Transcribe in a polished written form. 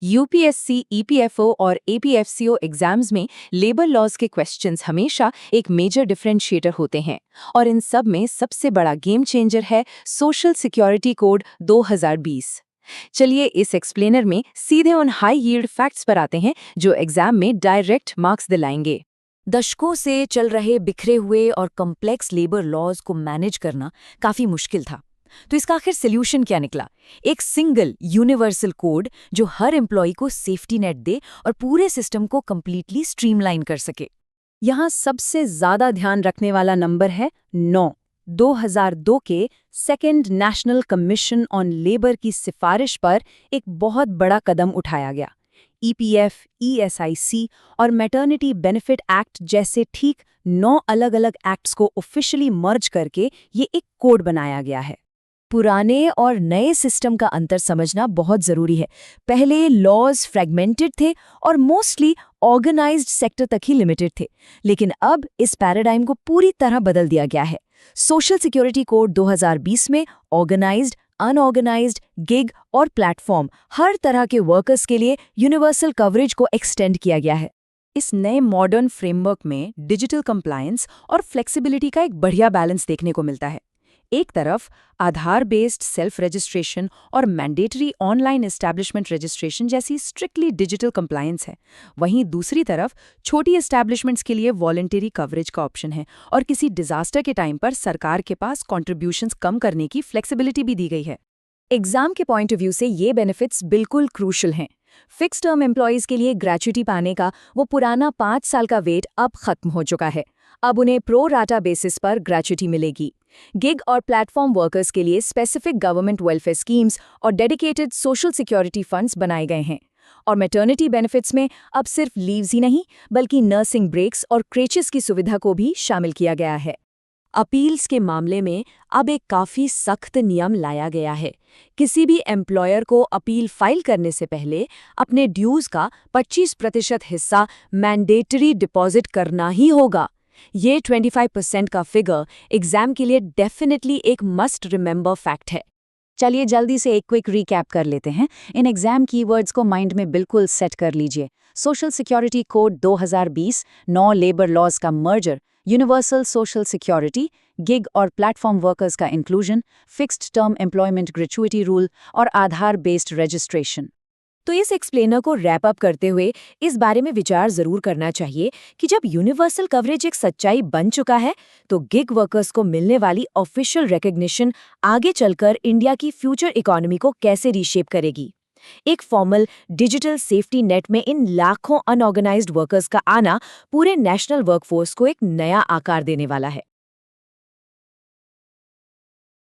UPSC, EPFO और एपीएफसीओ exams में labour laws के क्वेश्चंस हमेशा एक मेजर डिफरेंशिएटर होते हैं और इन सब में सबसे बड़ा गेम चेंजर है सोशल सिक्योरिटी कोड 2020। चलिए इस एक्सप्लेनर में सीधे उन हाई यील्ड फैक्ट्स पर आते हैं जो एग्जाम में डायरेक्ट मार्क्स दिलाएंगे। दशकों से चल रहे बिखरे हुए और कॉम्प्लेक्स लेबर लॉज को मैनेज करना काफी मुश्किल था। तो इसका आखिर सॉल्यूशन क्या निकला? एक सिंगल यूनिवर्सल कोड जो हर एम्प्लॉय को सेफ्टी नेट दे और पूरे सिस्टम को कंप्लीटली स्ट्रीमलाइन कर सके। यहाँ सबसे ज्यादा ध्यान रखने वाला नंबर है 9। 2002 के second national commission on labour की सिफारिश पर एक बहुत बड़ा कदम उठाया गया। ईपीएफ, ईएसआईसी और मैटरनिटी बेनिफिट एक्ट जैसे ठीक 9 अलग-अलग एक्ट्स को ऑफिशियली मर्ज करके ये एक कोड बनाया गया है। पुराने और नए सिस्टम का अंतर समझना बहुत जरूरी है। पहले लॉज फ्रेगमेंटेड थे और मोस्टली ऑर्गेनाइज्ड सेक्टर तक ही लिमिटेड थे, लेकिन अब इस पैराडाइम को पूरी तरह बदल दिया गया है। सोशल सिक्योरिटी कोड 2020 में ऑर्गेनाइज्ड, अनऑर्गेनाइज्ड, गिग और प्लेटफॉर्म हर तरह के वर्कर्स के लिए यूनिवर्सल कवरेज को एक्सटेंड किया गया है। इस नए मॉडर्न फ्रेमवर्क में डिजिटल कंप्लायंस और फ्लेक्सिबिलिटी का एक बढ़िया बैलेंस देखने को मिलता है। एक तरफ आधार बेस्ड सेल्फ रजिस्ट्रेशन और मैंडेटरी ऑनलाइन एस्टैब्लिशमेंट रजिस्ट्रेशन जैसी स्ट्रिक्टली डिजिटल कंप्लायंस है, वहीं दूसरी तरफ छोटी एस्टैब्लिशमेंट्स के लिए वॉलंटरी कवरेज का ऑप्शन है और किसी डिजास्टर के टाइम पर सरकार के पास कॉन्ट्रीब्यूशंस कम करने की फ्लेक्सिबिलिटी भी दी गई है। एग्जाम के पॉइंट ऑफ व्यू से ये बेनिफिट्स बिल्कुल क्रूशल हैं। फिक्स टर्म एम्प्लॉयज के लिए ग्रेच्युटी पाने का वो पुराना 5 साल का वेट अब खत्म हो चुका है। अब उन्हें प्रो राटा बेसिस पर ग्रेच्युटी मिलेगी। गिग और प्लेटफॉर्म वर्कर्स के लिए स्पेसिफिक गवर्नमेंट वेलफेयर स्कीम्स और डेडिकेटेड सोशल सिक्योरिटी फंड्स बनाए गए हैं। और मैटरनिटी बेनिफिट्स में अब सिर्फ लीव्स ही नहीं, बल्कि नर्सिंग ब्रेक्स और क्रेचेस की सुविधा को भी शामिल किया गया है। अपील्स के मामले में अब एक काफ़ी सख्त नियम लाया गया है। किसी भी एम्प्लॉयर को अपील फाइल करने से पहले अपने ड्यूज़ का 25% हिस्सा मैंडेटरी डिपॉजिट करना ही होगा। ये 25% का फिगर एग्जाम के लिए डेफिनेटली एक मस्ट रिमेंबर फैक्ट है। चलिए जल्दी से एक क्विक रिकैप कर लेते हैं। इन एग्जाम कीवर्ड्स को माइंड में बिल्कुल सेट कर लीजिए। Social security code 2020, 9 labour laws का merger, universal social security, gig और प्लेटफॉर्म वर्कर्स का inclusion, fixed term employment gratuity rule और आधार बेस्ड रजिस्ट्रेशन। तो इस एक्सप्लेनर को रैप अप करते हुए इस बारे में विचार जरूर करना चाहिए कि जब यूनिवर्सल कवरेज एक सच्चाई बन चुका है, तो गिग वर्कर्स को मिलने वाली ऑफिशियल रिकॉग्निशन आगे चलकर इंडिया की फ्यूचर इकोनॉमी को कैसे रीशेप करेगी। एक फॉर्मल डिजिटल सेफ्टी नेट में इन लाखों अनऑर्गेनाइज्ड वर्कर्स का आना पूरे नेशनल वर्कफोर्स को एक नया आकार देने वाला है।